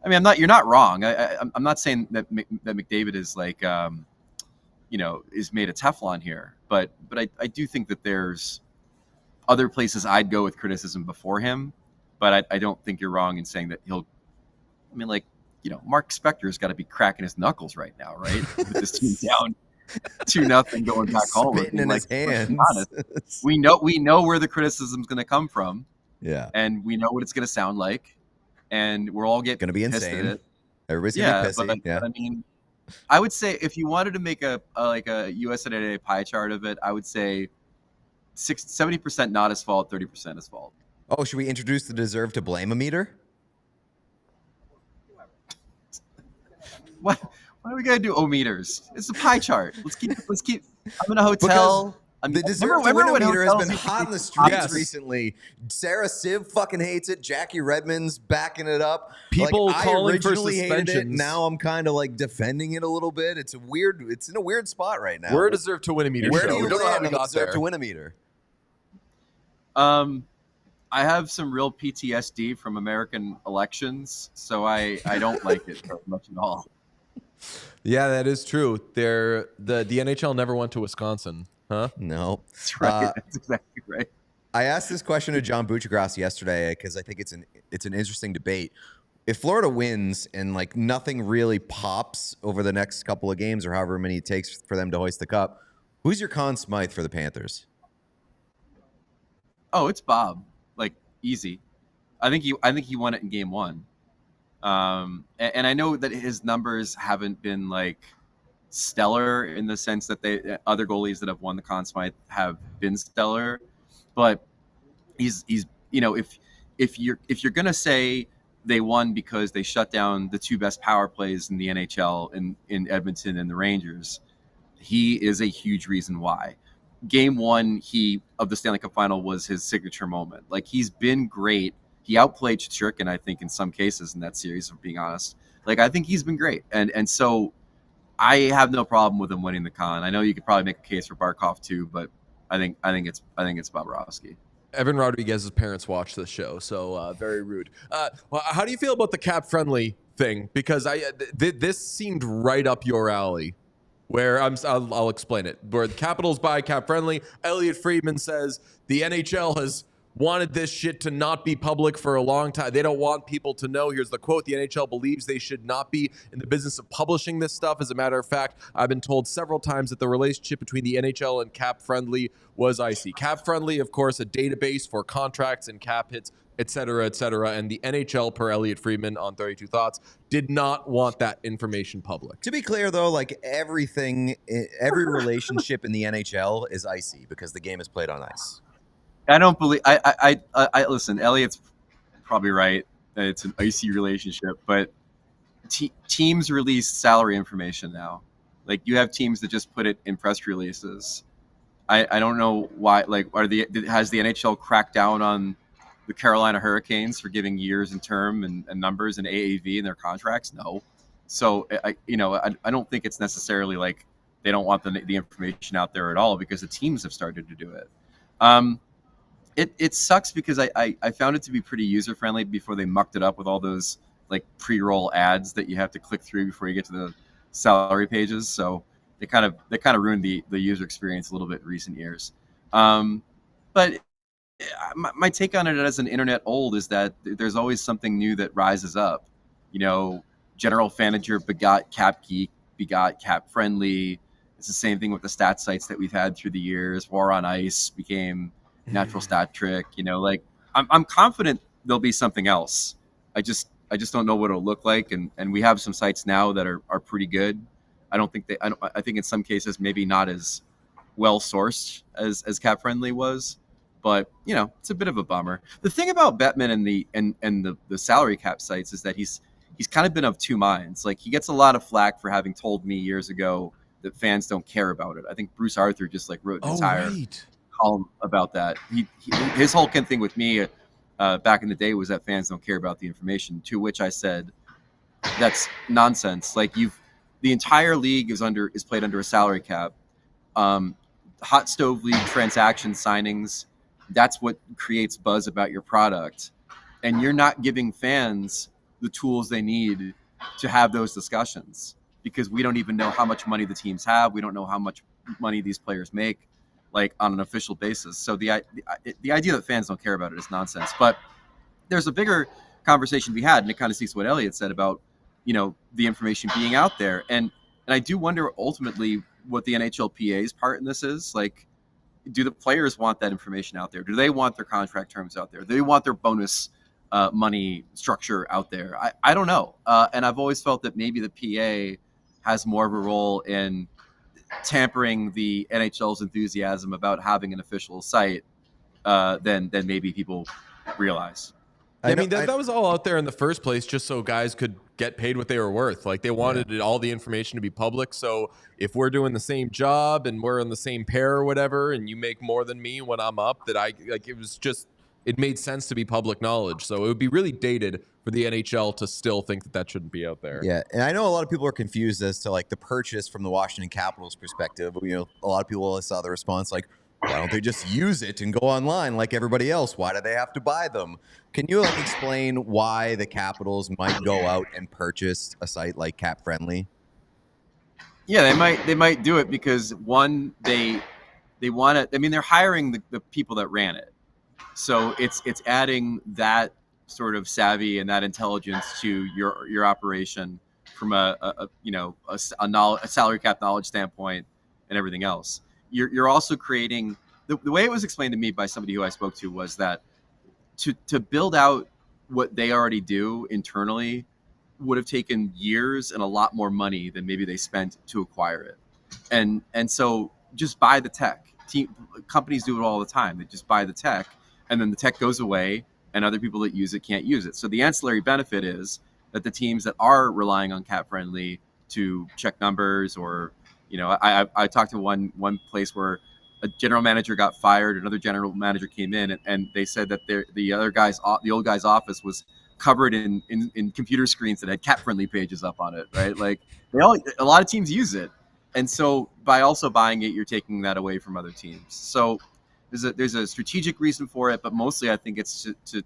[SPEAKER 4] I mean, you're not wrong. I'm not saying that McDavid is like, is made of Teflon here, but I do think that there's other places I'd go with criticism before him, but I don't think you're wrong in saying that Mark Spector's got to be cracking his knuckles right now, right? With this team down 2-0 going back home.
[SPEAKER 2] Spitting in his hands.
[SPEAKER 4] We know where the criticism's going to come from.
[SPEAKER 2] Yeah.
[SPEAKER 4] And we know what it's going to sound like. And we're all going to be
[SPEAKER 2] insane.
[SPEAKER 4] At it.
[SPEAKER 2] Everybody's going to be pissy.
[SPEAKER 4] But I mean, I would say if you wanted to make a USA Today pie chart of it, I would say 70% not his fault, 30% his fault.
[SPEAKER 2] Oh, should we introduce the deserve to blame meter?
[SPEAKER 4] What do we gotta do? Meters. It's a pie chart. Let's keep. I'm in a hotel.
[SPEAKER 2] The deserve to win meter has been hot in the streets recently. Sarah Siv fucking hates it. Jackie Redmond's backing it up.
[SPEAKER 1] People calling for
[SPEAKER 2] suspensions.
[SPEAKER 1] hated it.
[SPEAKER 2] Now I'm kind of like defending it a little bit. It's in a weird spot right now.
[SPEAKER 1] We're a deserve to win a meter.
[SPEAKER 2] Where do you land on the deserve to win a meter?
[SPEAKER 4] I have some real PTSD from American elections, so I don't like it very much at all.
[SPEAKER 1] Yeah, that is true. The NHL never went to Wisconsin, huh?
[SPEAKER 2] No,
[SPEAKER 4] that's right. That's exactly right.
[SPEAKER 2] I asked this question to John Buccigross yesterday because I think it's an interesting debate. If Florida wins and like nothing really pops over the next couple of games or however many it takes for them to hoist the cup, who's your Conn Smythe for the Panthers?
[SPEAKER 4] Oh, it's Bob. Like easy. I think he won it in game 1. And I know that his numbers haven't been like stellar in the sense that other goalies that have won the Conn Smythe have been stellar, but he's if you're gonna say they won because they shut down the 2 best power plays in the NHL in Edmonton and the Rangers, he is a huge reason why. Game 1 of the Stanley Cup Final was his signature moment. Like he's been great. He outplayed Shesterkin, I think, in some cases in that series, if I'm being honest. Like, I think he's been great. And so I have no problem with him winning the Conn. I know you could probably make a case for Barkov too, but I think it's Bobrovsky.
[SPEAKER 1] Evan Rodriguez's parents watch this show, so very rude. How do you feel about the cap-friendly thing? Because this seemed right up your alley. Where I'll explain it. Where the Capitals buy cap-friendly, Elliot Friedman says the NHL has wanted this shit to not be public for a long time. They don't want people to know. Here's the quote: the NHL believes they should not be in the business of publishing this stuff. As a matter of fact, I've been told several times that the relationship between the NHL and Cap Friendly was icy. Cap Friendly, of course, a database for contracts and cap hits, et cetera, and the NHL, per Elliot Friedman on 32 Thoughts, did not want that information public.
[SPEAKER 2] To be clear, though, like every relationship in the NHL is icy because the game is played on ice.
[SPEAKER 4] I don't believe. I listen. Elliot's probably right that it's an icy relationship, but teams release salary information now. Like, you have teams that just put it in press releases. I don't know why. Like, has the NHL cracked down on the Carolina Hurricanes for giving years and term and numbers and AAV in their contracts? No. So I don't think it's necessarily like they don't want the information out there at all, because the teams have started to do it. It sucks because I found it to be pretty user friendly before they mucked it up with all those like pre-roll ads that you have to click through before you get to the salary pages. So they kind of ruined the user experience a little bit in recent years. But my take on it as an internet old is that there's always something new that rises up. General Manager begot Cap Geek, begot Cap Friendly. It's the same thing with the stat sites that we've had through the years. War on Ice became Natural Stat Trick. I'm confident there'll be something else. I just don't know what it'll look like. And we have some sites now that are pretty good. I think in some cases maybe not as well sourced as Cap Friendly was. But it's a bit of a bummer. The thing about Bettman and the salary cap sites is that he's kind of been of two minds. Like, he gets a lot of flack for having told me years ago that fans don't care about it. I think Bruce Arthur just wrote an entire column about that. His whole thing with me back in the day was that fans don't care about the information. To which I said, that's nonsense. Like, the entire league is played under a salary cap. Hot stove league transaction signings. That's what creates buzz about your product. And you're not giving fans the tools they need to have those discussions, because we don't even know how much money the teams have. We don't know how much money these players make, like, on an official basis. So the idea that fans don't care about it is nonsense. But there's a bigger conversation to be had, and it kind of speaks to what Elliot said about, the information being out there. And I do wonder ultimately what the NHLPA's part in this is. Like, do the players want that information out there? Do they want their contract terms out there? Do they want their bonus money structure out there? I don't know. And I've always felt that maybe the PA has more of a role in tampering the NHL's enthusiasm about having an official site than maybe people realize.
[SPEAKER 1] That was all out there in the first place just so guys could get paid what they were worth. Like, they wanted all the information to be public. So if we're doing the same job and we're in the same pair or whatever, and you make more than me when I'm up, it made sense to be public knowledge. So it would be really dated for the NHL to still think that shouldn't be out there.
[SPEAKER 2] Yeah, and I know a lot of people are confused as to the purchase from the Washington Capitals perspective. A lot of people saw the response like, why don't they just use it and go online like everybody else? Why do they have to buy them? Can you explain why the Capitals might go out and purchase a site like Cap Friendly?
[SPEAKER 4] Yeah, they might do it because, one, they want to. They're hiring the people that ran it, so it's adding that sort of savvy and that intelligence to your operation from a salary cap knowledge standpoint and everything else. You're also creating the way it was explained to me by somebody who I spoke to was that to build out what they already do internally would have taken years and a lot more money than maybe they spent to acquire it. And so just buy the tech. Companies do it all the time. They just buy the tech, and then the tech goes away and other people that use it can't use it. So the ancillary benefit is that the teams that are relying on Cap Friendly to check numbers, or I talked to one place where a general manager got fired, another general manager came in, and they said that the old guy's office was covered in computer screens that had Cap Friendly pages up on it, right? Like, a lot of teams use it, and so by also buying it, you're taking that away from other teams. So there's a strategic reason for it, but mostly I think it's to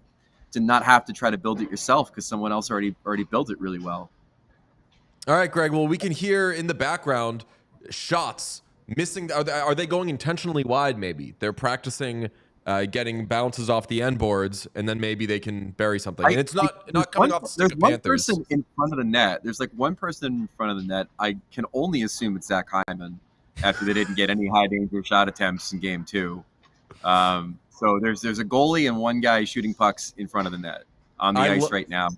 [SPEAKER 4] not have to try to build it yourself because someone else already built it really well.
[SPEAKER 1] All right, Greg. Well, we can hear in the background shots missing. Are they going intentionally wide? Maybe they're practicing getting bounces off the end boards, and then maybe they can bury something. And it's not coming off the stick of Panthers.
[SPEAKER 4] There's one person in front of the net. There's like one person in front of the net. I can only assume it's Zach Hyman after they didn't get any high danger shot attempts in game 2. So there's a goalie and one guy shooting pucks in front of the net on the ice right now.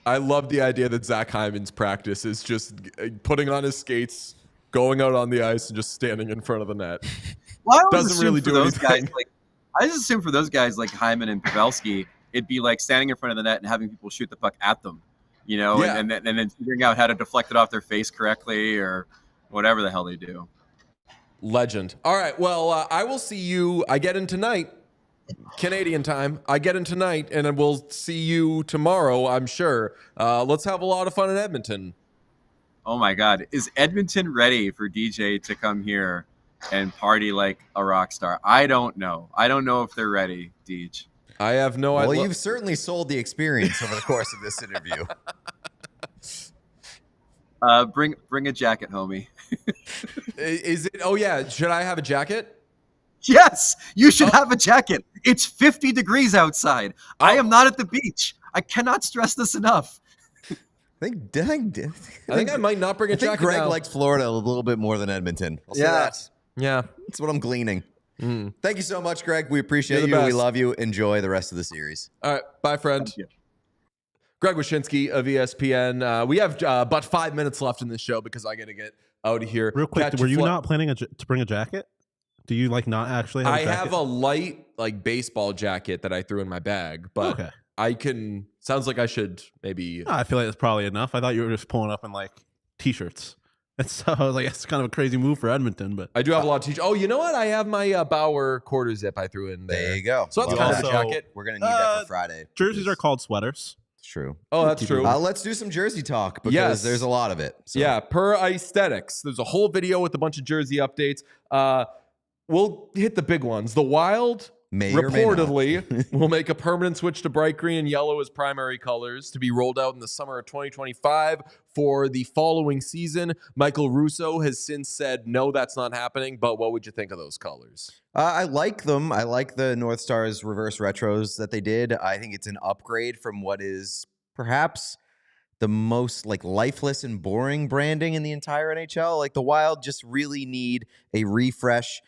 [SPEAKER 1] I love the idea that Zach Hyman's practice is just putting on his skates, going out on the ice, and just standing in front of the net.
[SPEAKER 4] Well,
[SPEAKER 1] doesn't really do anything.
[SPEAKER 4] I just assume for those guys like Hyman and Pavelski, it'd be like standing in front of the net and having people shoot the puck at them, and then figuring out how to deflect it off their face correctly or whatever the hell they do.
[SPEAKER 1] Legend. All right. Well, I will see you. I get in tonight, Canadian time. I get in tonight, and then we'll see you tomorrow, I'm sure. Let's have a lot of fun in Edmonton.
[SPEAKER 4] Oh, my God. Is Edmonton ready for DJ to come here and party like a rock star? I don't know. I don't know if they're ready, Deej.
[SPEAKER 1] I have no idea.
[SPEAKER 2] Well, you've certainly sold the experience over the course of this interview.
[SPEAKER 4] Bring a jacket, homie.
[SPEAKER 1] Is it? Oh yeah. Should I have a jacket?
[SPEAKER 4] Yes, you should have a jacket. It's 50 degrees outside. I am not at the beach. I cannot stress this enough.
[SPEAKER 2] I think
[SPEAKER 1] I might not bring a jacket.
[SPEAKER 2] Greg
[SPEAKER 1] now.
[SPEAKER 2] likes Florida a little bit more than Edmonton. I'll say that.
[SPEAKER 1] Yeah.
[SPEAKER 2] That's what I'm gleaning. Thank you so much, Greg. We appreciate
[SPEAKER 1] You're
[SPEAKER 2] you.
[SPEAKER 1] the
[SPEAKER 2] We
[SPEAKER 1] best.
[SPEAKER 2] love you. Enjoy the rest of the series.
[SPEAKER 1] All right. Bye, friend. Greg Wyshynski of ESPN. We have but 5 minutes left in this show because I got to get out of here.
[SPEAKER 3] Real quick, were you not planning to bring a jacket? Do you not actually have a jacket?
[SPEAKER 1] I have a light baseball jacket that I threw in my bag, but
[SPEAKER 3] okay.
[SPEAKER 1] I can. Sounds like I should maybe.
[SPEAKER 3] I feel like that's probably enough. I thought you were just pulling up in t-shirts. And so I was like, that's kind of a crazy move for Edmonton, but
[SPEAKER 1] I do have a lot of t-shirts. Oh, you know what? I have my Bauer quarter zip I threw in there.
[SPEAKER 2] There you go.
[SPEAKER 1] So that's
[SPEAKER 2] Love
[SPEAKER 1] kind of
[SPEAKER 2] that.
[SPEAKER 1] a jacket.
[SPEAKER 2] We're going to need that for Friday.
[SPEAKER 3] Jerseys are called sweaters.
[SPEAKER 2] It's true.
[SPEAKER 1] Oh, that's true.
[SPEAKER 2] Let's do some jersey talk because there's a lot of it. So.
[SPEAKER 1] Yeah, per aesthetics. There's a whole video with a bunch of jersey updates. We'll hit the big ones. The Wild reportedly will make a permanent switch to bright green and yellow as primary colors to be rolled out in the summer of 2025 for the following season. Michael Russo has since said, no, that's not happening. But what would you think of those colors?
[SPEAKER 2] I like them. I like the North Stars reverse retros that they did. I think it's an upgrade from what is perhaps the most lifeless and boring branding in the entire NHL. The Wild just really need a refresh.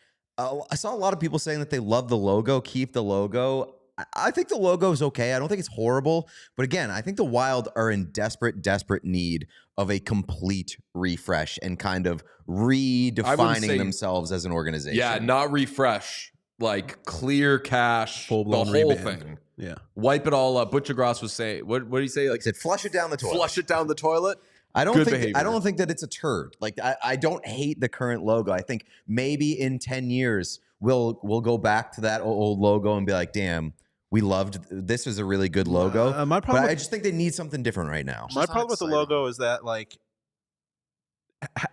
[SPEAKER 2] I saw a lot of people saying that they love the logo, keep the logo. I think the logo is okay. I don't think it's horrible. But again, I think the Wild are in desperate need of a complete refresh and kind of redefining themselves as an organization.
[SPEAKER 1] Yeah, not refresh. Clear cash, the whole thing.
[SPEAKER 3] Yeah.
[SPEAKER 1] Wipe it all up. Butcher Gross was saying, what did he say?
[SPEAKER 2] He said, flush it down the toilet.
[SPEAKER 1] Flush it down the toilet?
[SPEAKER 2] I don't think that it's a turd. I don't hate the current logo. I think maybe in 10 years we'll go back to that old logo and be like, damn, we loved this. Was a really good logo. I just think they need something different right now.
[SPEAKER 3] My problem with the logo is that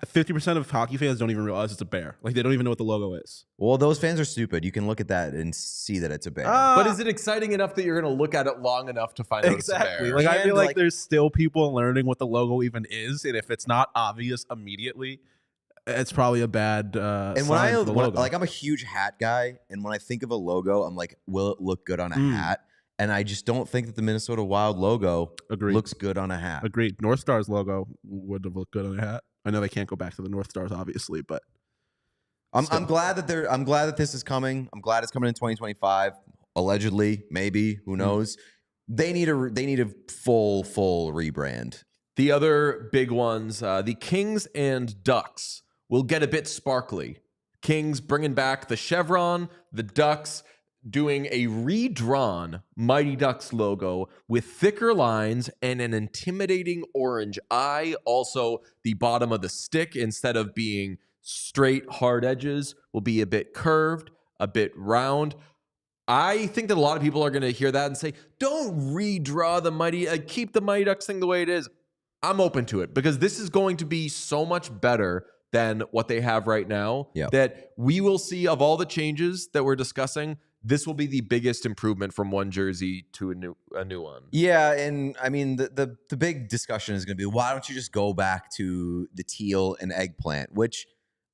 [SPEAKER 3] 50% of hockey fans don't even realize it's a bear. They don't even know what the logo is.
[SPEAKER 2] Well, those fans are stupid. You can look at that and see that it's a bear.
[SPEAKER 1] But is it exciting enough that you're going to look at it long enough to find out it's a bear?
[SPEAKER 3] I feel like there's still people learning what the logo even is, and if it's not obvious immediately, it's probably a bad
[SPEAKER 2] and
[SPEAKER 3] sign for the logo.
[SPEAKER 2] I'm a huge hat guy, and when I think of a logo, I'm like, will it look good on a hat? And I just don't think that the Minnesota Wild logo looks good on a hat.
[SPEAKER 3] Agreed. North Stars logo would have looked good on a hat. I know they can't go back to the North Stars, obviously, but
[SPEAKER 2] I'm glad that this is coming. I'm glad it's coming in 2025. Allegedly, maybe, who knows? They need a full rebrand.
[SPEAKER 1] The other big ones, the Kings and Ducks will get a bit sparkly. Kings bringing back the chevron, the Ducks doing a redrawn Mighty Ducks logo with thicker lines and an intimidating orange eye. Also, the bottom of the stick, instead of being straight, hard edges, will be a bit curved, a bit round. I think that a lot of people are going to hear that and say, don't redraw the Mighty, keep the Mighty Ducks thing the way it is. I'm open to it because this is going to be so much better than what they have right now.
[SPEAKER 2] Yep.
[SPEAKER 1] That we will see, of all the changes that we're discussing, this will be the biggest improvement from one jersey to a new one.
[SPEAKER 2] Yeah, and I mean the big discussion is going to be, why don't you just go back to the teal and eggplant, which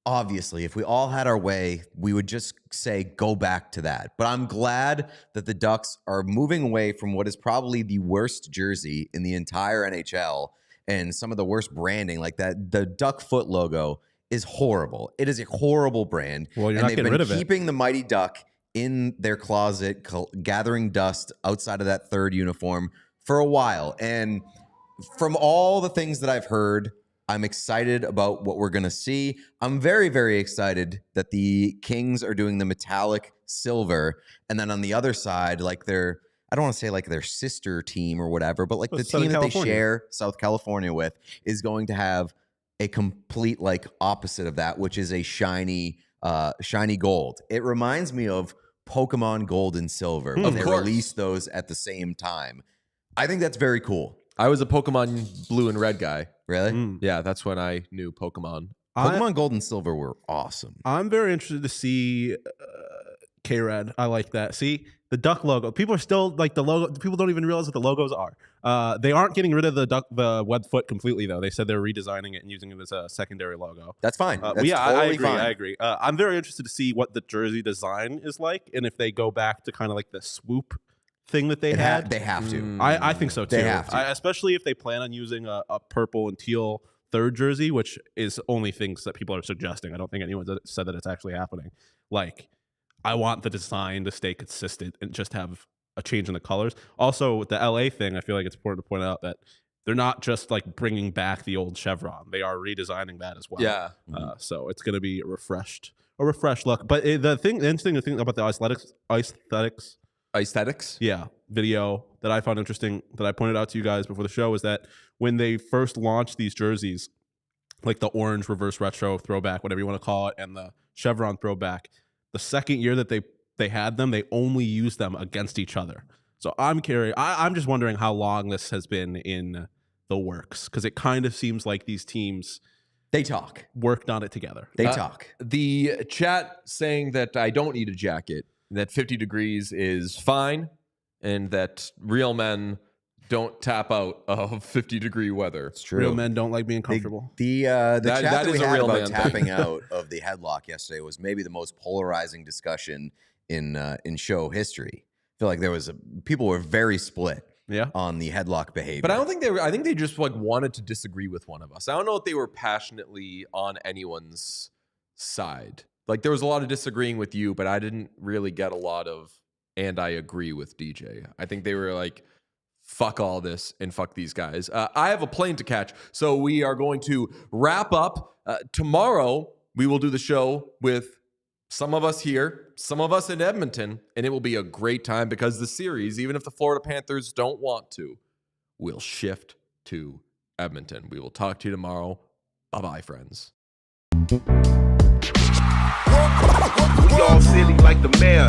[SPEAKER 2] obviously, if we all had our way, we would just say go back to that. But I'm glad that the Ducks are moving away from what is probably the worst jersey in the entire NHL and some of the worst branding, like that. The Duck foot logo is horrible. It is a horrible brand.
[SPEAKER 3] Well, you're
[SPEAKER 2] and
[SPEAKER 3] not
[SPEAKER 2] they've
[SPEAKER 3] getting
[SPEAKER 2] been
[SPEAKER 3] rid of it.
[SPEAKER 2] keeping the Mighty Duck in their closet, gathering dust outside of that third uniform for a while. And from all the things that I've heard, I'm excited about what we're going to see. I'm very, very excited that the Kings are doing the metallic silver. And then on the other side, like I don't want to say like their sister team or whatever, but like the team that they share South California with is going to have a complete like opposite of that, which is a shiny gold. It reminds me of Pokemon Gold and Silver. When they released those at the same time. I think that's very cool.
[SPEAKER 1] I was a Pokemon Blue and Red guy.
[SPEAKER 2] Really?
[SPEAKER 1] Yeah, that's when I knew Pokemon.
[SPEAKER 2] Pokemon Gold and Silver were awesome.
[SPEAKER 3] I'm very interested to see K-Red. I like that. See, the Duck logo. People are still like the logo. People don't even realize what the logos are. They aren't getting rid of the web foot completely, though. They said they're redesigning it and using it as a secondary logo.
[SPEAKER 2] That's fine. That's
[SPEAKER 3] yeah,
[SPEAKER 2] totally fine.
[SPEAKER 3] I agree. I'm very interested to see what the jersey design is like and if they go back to kind of like the swoop thing that they had.
[SPEAKER 2] They have to.
[SPEAKER 3] I think so too.
[SPEAKER 2] They have to.
[SPEAKER 3] Especially if they plan on using a purple and teal third jersey, which is only things that people are suggesting. I don't think anyone said that it's actually happening. Like, I want the design to stay consistent and just have a change in the colors. Also, with the LA thing, I feel like it's important to point out that they're not just like bringing back the old chevron; they are redesigning that as well.
[SPEAKER 1] Yeah.
[SPEAKER 3] So it's going to be a refreshed look. But the interesting thing about the aesthetics, yeah, video that I found interesting that I pointed out to you guys before the show is that when they first launched these jerseys, like the orange reverse retro throwback, whatever you want to call it, and the chevron throwback, the second year that they had them, they only used them against each other. So I'm just wondering how long this has been in the works, because it kind of seems like these teams worked on it together.
[SPEAKER 2] They talk.
[SPEAKER 1] The chat saying that I don't need a jacket, that 50 degrees is fine, and that real men don't tap out of 50-degree weather.
[SPEAKER 2] It's true.
[SPEAKER 3] Real men don't like being comfortable.
[SPEAKER 2] The chat that we had about tapping
[SPEAKER 1] thing.
[SPEAKER 2] out of the headlock yesterday was maybe the most polarizing discussion in show history. I feel like people were very split on the headlock behavior.
[SPEAKER 1] But I don't think I think they just like wanted to disagree with one of us. I don't know if they were passionately on anyone's side. Like, there was a lot of disagreeing with you, but I didn't really get a lot of, and I agree with DJ. I think they were like, fuck all this and fuck these guys. I have a plane to catch, so we are going to wrap up. Tomorrow, we will do the show with some of us here, some of us in Edmonton, and it will be a great time because the series, even if the Florida Panthers don't want to, will shift to Edmonton. We will talk to you tomorrow. Bye-bye, friends.
[SPEAKER 5] We all silly like the mayor.